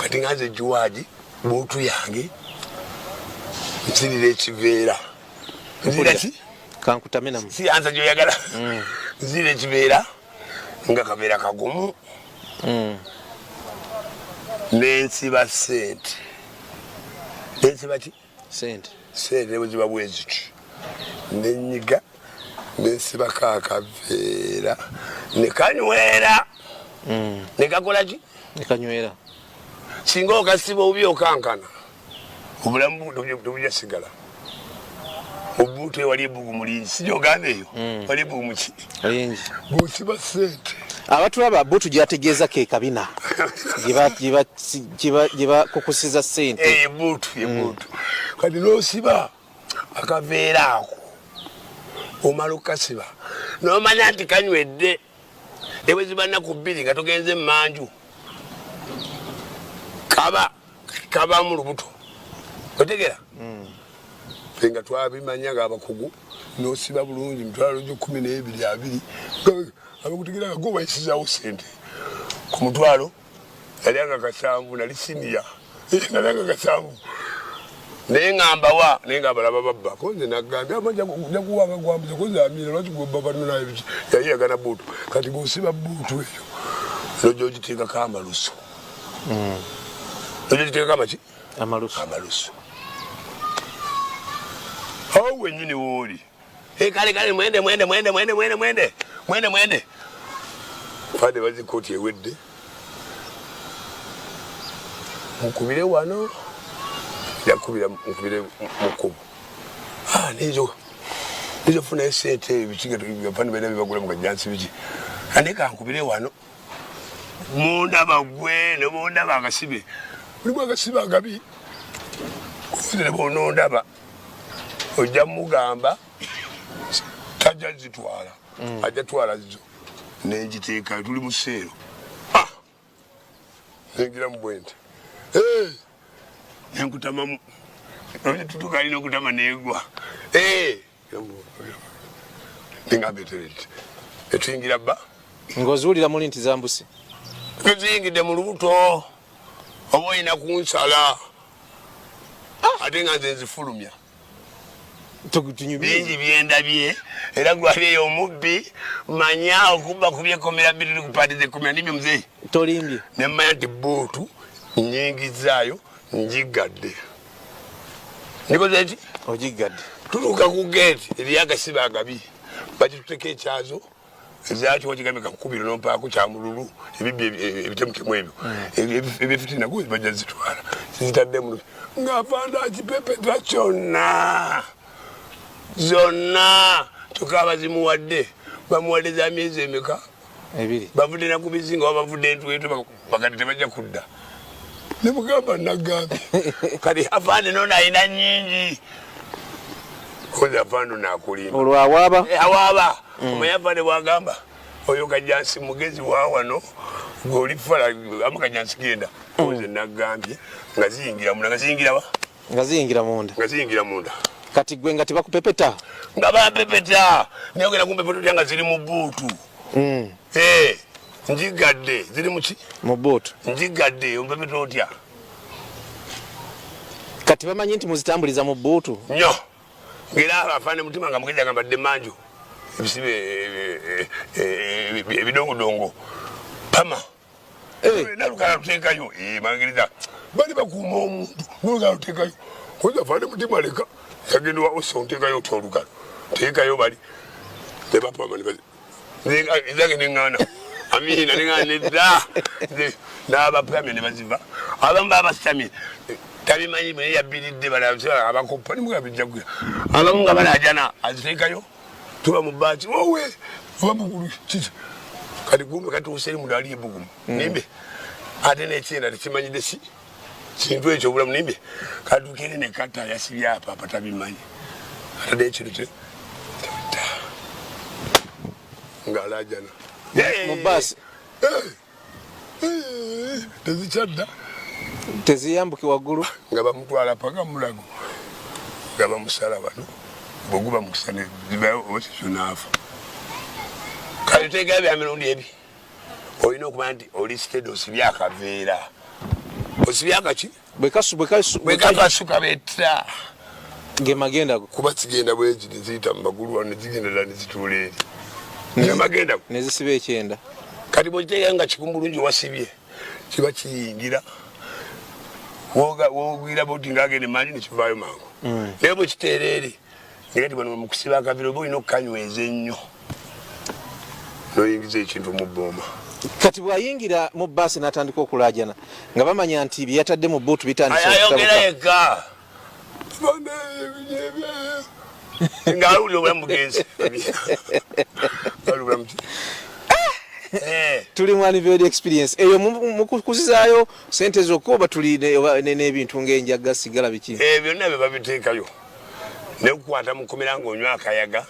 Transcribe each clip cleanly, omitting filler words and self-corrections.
kati ngaze juwaji butu yange nzirira ekiveera nzirira ki kankutamena si anza joyagala nzirira ekiveera nga kaveera kagumu nensiba sente nensiba ki sente bweziba bweziti nenyiga nensiba kakaveera nekanywera nekakola ki nekanywera singa okasiba obi okankana obulamu tebujasigala obutu ewali ebugumu lingi sijogambe eyo wali ebugumu ki bwosiba sente abatulaba butu gyategeeza ke kabina gye kukusiza sente butu kati nosiba akaveera ako omala okasiba nomanya nti kanywedde ebweziba nnaku bbiri nga togenze mmanju kaba mu lubuto otegera nga twabimanya nga abakugu nosiba bulungi mitwalo gyo 12 abakutegera go bayisizawo sente ku mutwalo yalianga kasanvu nali siniya nalanga kasanvu naye ngamba balaba babba konze nagambye amanja kuwanga gwambuza konze amira lwaki gobaba naye yayagana butu kati gosiba butu eyo lojo giteekako amalusu lojo giteekako amaki amalusu awo wenyini wooli kale mwende fade bazikoti ewedde mukubire wano yakubira mukubire mukubu nizo funa esente bikiga tubafana bena bibagula mu kajansi biki andeka nkubire wano mundaba gwe ne mundaba akasibe buli mwakasibe agabi kuzire bonondaba ojja mugamba tajja zitwala ajja twala zo nenjiteeka tuli mu seero nengira mu bwente nenkutamamu tutuka alina okutama negwa ningambe tereti etuyingira bba ng'ozuulira muli nti zambuse eziyingidde mu lubuto oba oyina kunsala ate nga nze nzifulumya bingi byendabye era gwali omubbi manya okuba kubyekomera biri kupatize kumya nibyo mzee tolimbye nemanya nti buutu nyingizaayo njigadde nikoze eki ojigadde tuluka ku geeti eryagasibe agabi bakituteka ekyazo ezaki wakigamika kukubira nompaako kyamululu ebibbi ebitemukimu ebyo ebyefitina gwe bajja zitwala zitadde mu ng'afanda akipepeta kyonna zonna tukaba zimuwadde bamuwadde za myezi emeka ebiri bavudde na kubizinga wabavudde entwetu bakati tebajja kudda nemugamba nagambye kati afande nona ayina nyingi kozi afande nakulimba olwo awaaba omanya afande bwagamba oyo kajansi mugezi wawano golifala ama kajansi genda kozi nagambye nga ziyingira munda nga ziyingira munda kati gwe nga tebakupepeta nga bapepeta nyogera kumpepeta nga ziri mu buutu njigadde ziri muki mu buutu njigadde ompepeta otya kati bamanyi nti muzitambuliza mu buutu nnyo ngera afande mutima nga mugezi agambadde manju ebisibe ebidongodongo pama nalukala luteekayo magiriza bali bakuuma omuntu nalukala luteekayo koza afande mutima leka yagenda wa oso nteekayo otya olugalo teekayo bali nebapama ezange neŋŋaana amina neŋŋaana nedda n'abapamye ne baziva abamu babasitamye tabimanyi naye yabbiridde abakoppa nimugabijja gwira abamu nga balajana aziteekayo tuba mu baati owe oba mugulu kiti kati gumbe katuuse eri muno ali ebugumu nimbe ate nekyenda tekimanyidde kintu ekyo obulamu nimbe katukere nekata yasibye apa tabimanyi atadde ekiro kye ng'alajana mu baasi tezikyadda teziyambuki waggulu nga bamutwala paka mulago nga bamusala wano bweguba mukisane zibayo osekyo naafa kale teekera bya mirundi ebi olina okumanya nti oli sitedosi byakaveera osibya kaki bwekasuka betta gemagenda kuba kigenda bweki neziyita mu magulu wano nezigenda ddala nezituula eri niyo magenda nezisiba ekyenda kati bwekiteeka nga kikumbulungi wasibye kiba kiyingira wogwira boti ngaagende mangi nekivaayo mangu naye bwekiteera eri negati bano mukusiba akaviro oba olina okukanyweza ennyo noyingiza ekintu mu bbooma kati bwayingira mu baasi n'atandika okulaajana nga bamanya nti byeyatadde mu buutu bitandisayogera yekka ngaalawulira obulamu bugenzi tuli mu anniversary experience eyo mukuzizaayo sente zokka oba tuli n'ebintu ng'enjaga sigala biki byonna bye babiteekayo nekukwata mukomera ng'onywa akayaga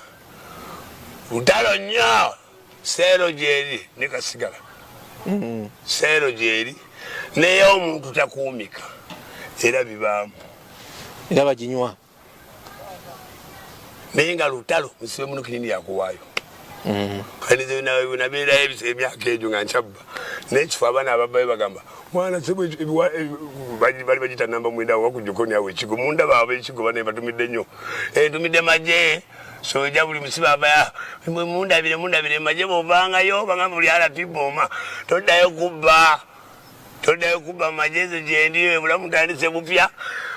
lutalo nnyo seero gyeri ne kasigala seero gyeri naye omuntu takuumika era bibaamu era baginywa naye nga lutalo musibe muno kinini yakuwaayo nabeerayo emyaka egyo nga nkyabba naye kifo abaana ababbayo bagamba mwana bali bagita namba mwenda wakujukoni awo ekigo munda baaba ekigo bane batumidde nnyo tumidde maje soja buli musiba abaya mundabire maje bobangayo bagamba buli alati boma toddayo kubba majezo gyendi bulamu tandise bupya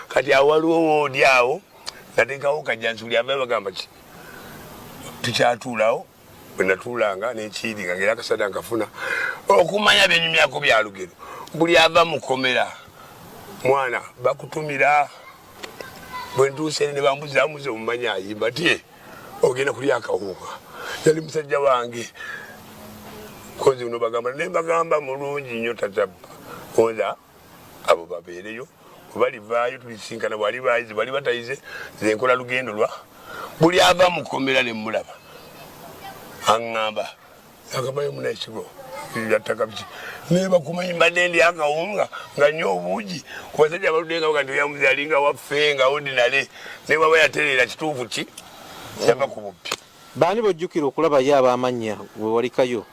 kati awaliwo woodi awo nateekawo kajjansuli abaye bagamba ki tukyatuulawo bwenatuulanga nekiiri nga ngera akasada nkafuna okumanya byenyumyako byalugero buli ava mukomera mwana bakutumira bwentuuse ne bambuziramuze omumanya ayimba tie ogenda kulya akawunga yali musajja wange kozi uno bagamba nembagamba mulungi nnyo tatabba oza abo babeereyo bwebalivaayo tulisinkana bwali bayize bali batayize zenkola lugendo lwa buli ava mukomera nemulaba aŋŋamba akabayo muna ekigo yattaka biki nebakumanyi mbadde ndi akawunga nga nnyo obuugi kubasajja baluddenga nga ntiyamuzi alinga waffe nga ordinale naye bwaba yatereera kituufu ki yava ku bubbi baani bojjukira okulaba ye ab'amannya bwe walikayo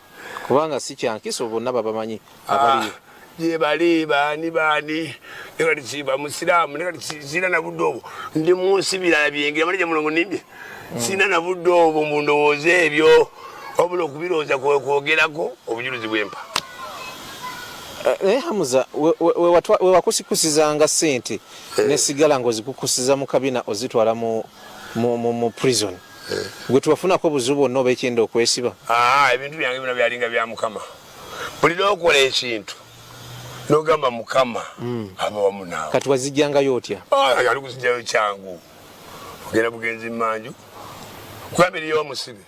kubanga si kyankiso bonna babamanyi abaliyo gye bali baani nekati siba musiraamu nekati sina na budde obwo ndi munsi birala byengira mali gye mulongo nimbye sina na budde obwo mu ndowooza ebyo wabula okubirowooza kwogerako obujulizi bwempa naye Hamza we wakusikusizanga sente nesigala ng'ozikukusiza mu kabina ozitwala mu prison gwe tuwafunako obuzibu bwonna oba ekyenda okwesiba ebintu byange bino byalinga bya mukama buli lwokola ekintu nogamba mukama aba wamu naawe kati wazijjangayo otya ali kuzijjayo kyangu ogenda bugenzi mmanju kwabiriyo wamusibe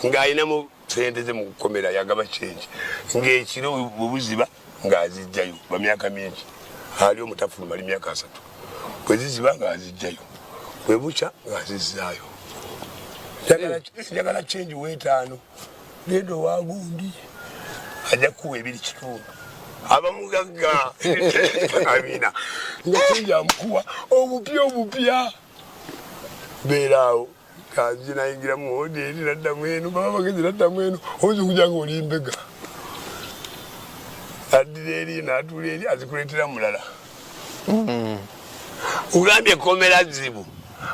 ng'ayinamu sente ze mukukomera yagaba kyenki ng'ekiro bwebuziba ng'azijjayo bamyaka mingi ali omutafuluma ali myaka 3 bweziziba ng'azijjayo bwebukya ng'azizaayo njagala kyenji weetaano genda owagundi ajja kuwa 2 abamugagga amina nga kyenji amukuwa obupya beeraawo kanji nayingira mu hoteri naddamu eno baba bagezi naddamu eno oyinza okujja nga oli mbega addira eri n'atuula eri azikuleetera mulala ugambye ekkomera zibu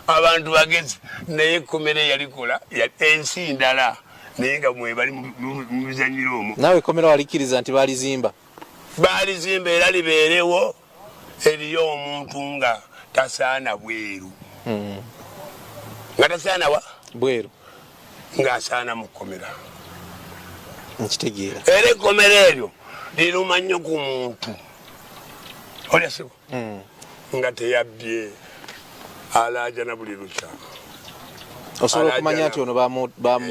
abantu bagezi naye ekkomera eyalikola ensi ndala naye nga mwebali mu bizanyiro omwo naawe ekkomera walikkiriza nti baalizimba era libeerewo eriyo omuntu nga tasaana bweru nga tasaana wa bweru ng'asaana mu kkomera nkitegeera era ekkomera eryo liruma nnyo ku muntu olya sibo nga teyabbye alaajana buli lukya osobola okumanya nti ono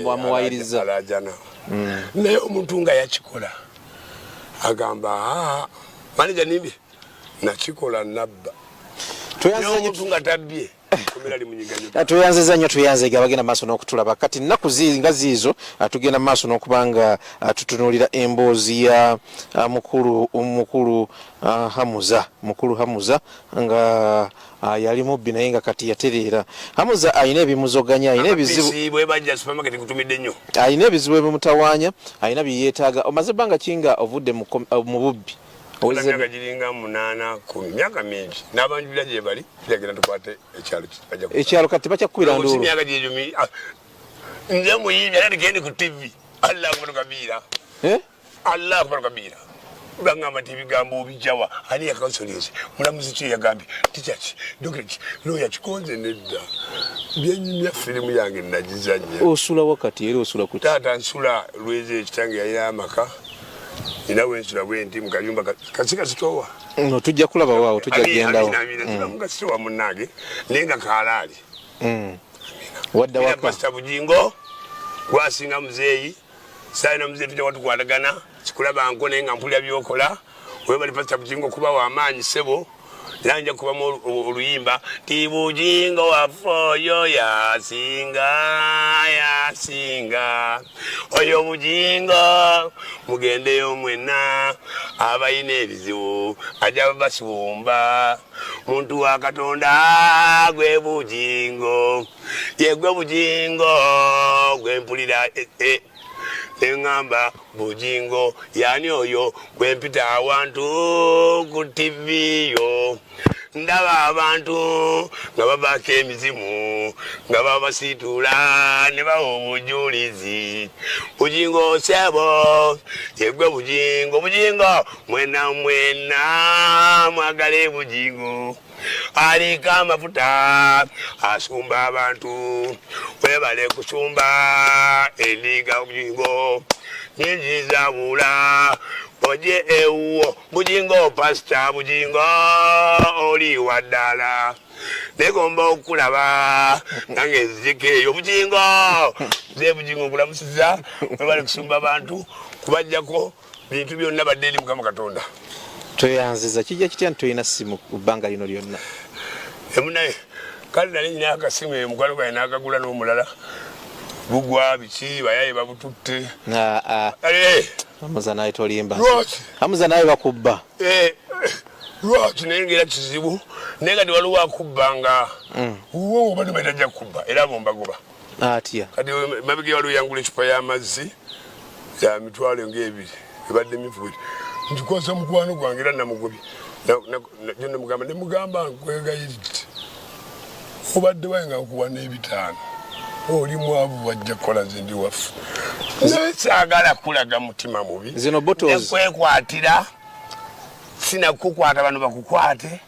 bamuwayiriza alaajana naye omuntu nga yakikola agamba manija nimbye nakikola nabba omuntu nga tabbye tweyanziza nnyo tweyanzega abagenda maaso n'okutulaba kati nnaku nga ziizo tugenda maaso n'okubanga tutunuulira emboozi ya mukulu Hamza nga yali mubbi naye nga kati yatereera. Hamza alina ebimuzoganya, alina ebizibu alina ebizibu ebimutawaanya, alina bye yeetaaga. Omaze ebbanga ki nga ovudde mu bubbi myaka giringa 8 10 myaka mingi n'abanjulira gye bali kiragenda tukwate ekyalo kati bakyakubira ndulu myaka gyejumi nze muyimbi ate tugende ku tv allah akbar kabira allah akbar kabira bangamba nti ebigambo obijawa ani yakansolinze mulamuzi ki yagambye tichaki dokeki loya kikonze nedda byenyumya firimu yange nagizanya osula wakati era osula kuti taata nsula lweze ekitange yalina amaka inawe nsula bwenti mukayumba kasika sitowa no tujja kulaba waawo tujja gendawo mukasitowa munnange naye nga kaalaali wadda waka pasita bujingo gwasinga muzeeyi sayina muzeeyi tujja watukwatagana kikulaba nko naye nga mpulira byokola webali pasita bujingo kuba wamaanyi sebo era nja kubamu oluyimba ti bujingo wafoyo yasinga oyo bujingo mugendeyo mwena abayina ebizibu ajja basibumba muntu wa katonda gwe bujingo yegwe bujingo gwe mpulira engamba bujingo yani oyo gwe mpita awantu ku TV yo ndaba abantu nga babako emizimu nga babasiitula ne bawa obujulizi bujingo sebo yegwe bujingo mwena mwagale bujingo aliko amafuta asumba abantu webale kusumba endiga bujingo ninjizabula oje ewo bujingo pasita bujingo oli waddala negomba okulaba nange ezike eyo bujingo ze bujingo kulamusiza webale kusumba abantu kubajjako bintu byonna badde eri Mukama Katonda toyanziza kijja kitya ntoyina simu ku bbanga lino lyonna emunaye kale nali nyina akasimu emukwano gwange n'akagula n'omulala bugwa biki bayaye babututte Hamza naye tolimba Hamza naye bakubba lwaki naye ngera kizibu naye kati waliwo akubbanga wo obadde batajja kubba era abo mbagoba atya kati mabega waliwo yangula ecupa y'amazzi ya mitwalo ng'ebiri ebadde mifuuti nkikwasa mukwano gwange era namugobye nemugamba nkwegayiridde obadde waye nga nkuwa n'ebitaano oli mwavu wajja kukola nze ndi waffe naye saagala kulaga mutima mubi zino bottles nekwekwatira sinakukwata bano bakukwate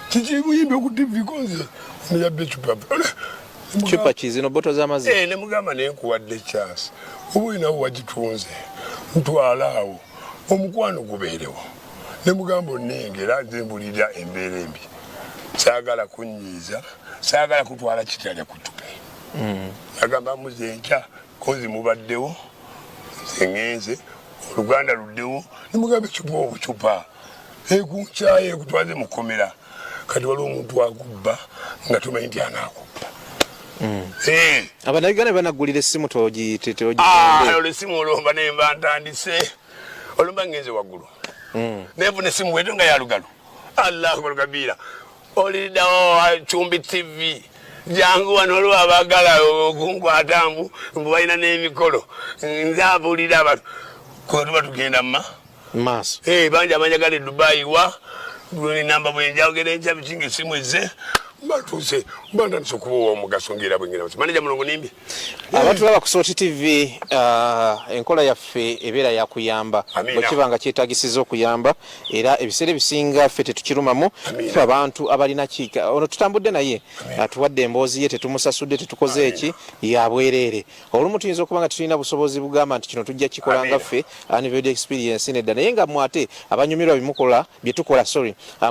kikibuyimbi ku TV konze neyabbe chupa ki zino bottles z'amazzi nemugamba naye nkuwadde chance oba olinawo wagitunze ntwalaawo omukwano gubeerewo nemugamba onengera nze mbulira embeera embi saagala kunyiiza saagala kutwala kitalya kutupe agamba muzenkya kozi mubaddewo sengenze oluganda luddewo nemugamba ecupa obucupa ekunkyayo ekutwaze mukomera kati waliwo omuntu agubba nga tumanyi nti anaakubba abanayuganda banagulira essimu olwessimu olomba nemba ntandise olumba ngenze waggulu nenfuna essimu weto nga yalugalo allahu akbar kabira oliddawo Chumbi TV jangu wano olwo abagala okunkwatamu mbu balina n'emikolo nze abuulira abantu tuba tugenda maaso bangi amanyagala e Dubai wa namba bwenjawogera enkya bikinga essimu ezze mbatuuse mbantandise okubawa omugaso ngera bwengera manaja mulongo nimbi abantu laba ku Soti TV enkola yaffe ebeera yakuyamba bwekiba nga kyetagisiza okuyamba era ebiseera ebisinga ffe tetukirumamu ffe abantu abalina kiika ono tutambudde naye atuwadde emboozi ye tetumusasudde tetukoze eki yabwereere olumu tuyinza okuba nga tulina busobozi bugamba nti kino tujja kikola nga ffe anived experience nedda naye nga mwate abanyumirwa bimukola byetukola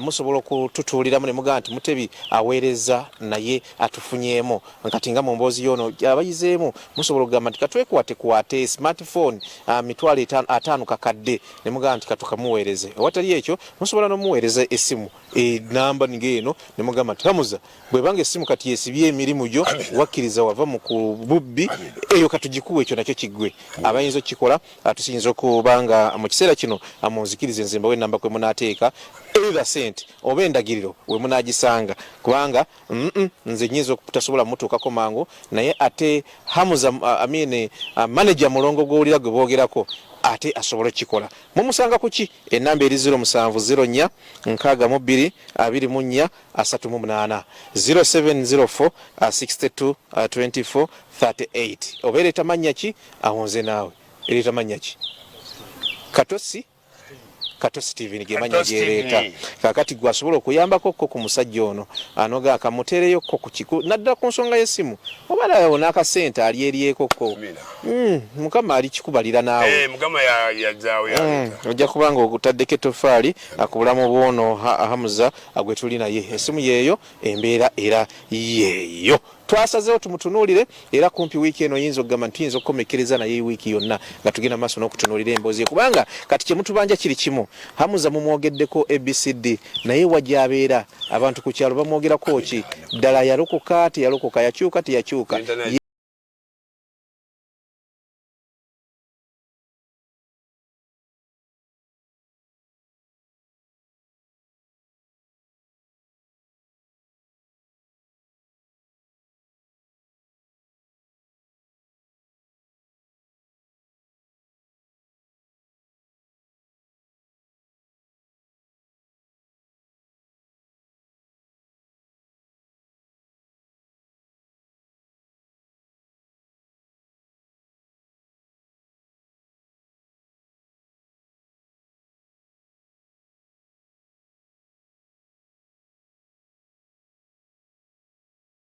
musobola okututuuliramu ne mugamba nti Mutebi aweereza naye atufunyeemu nkati nga mu mboozi yono abayizeemu musobola okugamba nti katwekwate smartphone mitwalo 5 kakadde ne mugamba nti katukamuweereze ewatali ekyo musobola n'omuweereza essimu enamba ng'eno ne mugamba nti Hamza bwebanga essimu kati yesibye emirimu gyo wakkiriza wava mu kububbi eyo katugikuwa ekyo nakyo kiggwe abayinza okukikola tusinza okuba nga mu kiseera kino munzikirize nzimba w'enamba kwe munaateeka either sente oba endagiriro we munaagisanga kubanga nze nyinza okutasobola mutuukako mangu naye ate Hamza manager mulongo gw'owulira gwe boogerako ate asobole kikola. Mumusanga kuki enamba eri 0704 62 24 38 0704 62 24 38 obeera etamanya ki awonze naawe era etamanya ki Katosi TV ngemanya gyereta kakati gwasobola okuyambako ko ku musajja ono anoga akamutereyo ko ku kiku naddala ku nsonga y'essimu oba nayo n'akasente ali eryeko ko mukama ali kikubalira naawe mukama yazaawo ojja kubanga okutaddeko ettofaali akubulamu bwono Hamza agwe tuli naye essimu yeeyo embeera era yeeyo twasazeewo tumutunuulire era kumpi wiiki eno yinza okugamba ntuyinza okukomekereza naye wiiki yonna nga tugenda maaso n'okutunuulira emboozi kubanga kati kyemutubanja kiri kimu Hamza mumwogeddeko ABCD naye wajyabeera abantu ku kyalo bamwogerako ki ddala yalokoka teyalokoka yakyuka teyakyuka